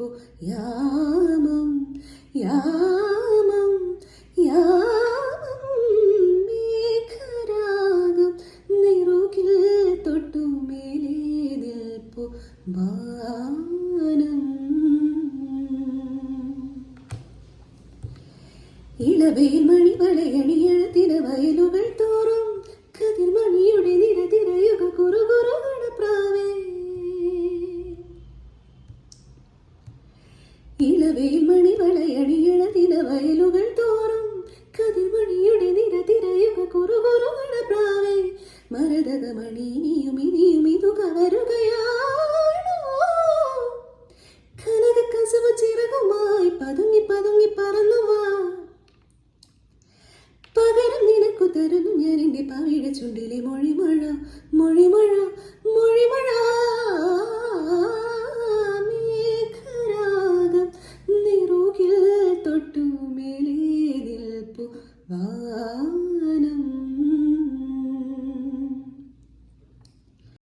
നിൽപ്പു യാമം യാമം യാമം മേഘരാഗം നിറുകിൽ തൊട്ടു മേലേ നിൽപ്പു വാനം ഇളവേൽ മണിവളയണിയഴത്തിന വയലുകൾ തോറും കതിർമണിയുടെ നിരതിരയുക കുറുകുറുകണ പ്രാവേ ഇളവേൽ മണിവളയണിയഴത്തിന വയലുകൾ തോറും കതിർമണിയുടെ നിരതിരയുക കുറുകുറുകണ പ്രാവേ മരതക മണിനിയും ഇനിയും ഇതു കവരുകയാണോ കനക കസവ ചിറകുമായി പതുങ്ങി പതുങ്ങി പറന്നുവാ പകരം നിനക്കു തരുന്നു ഞാൻ എൻ്റെ പവിഴ ചുണ്ടിലെ മൊഴിമഴ മൊഴിമഴ മൊഴിമഴ മേഘരാഗം നിറുകിൽ തൊട്ടു മേലേ നിൽപ്പു വാനം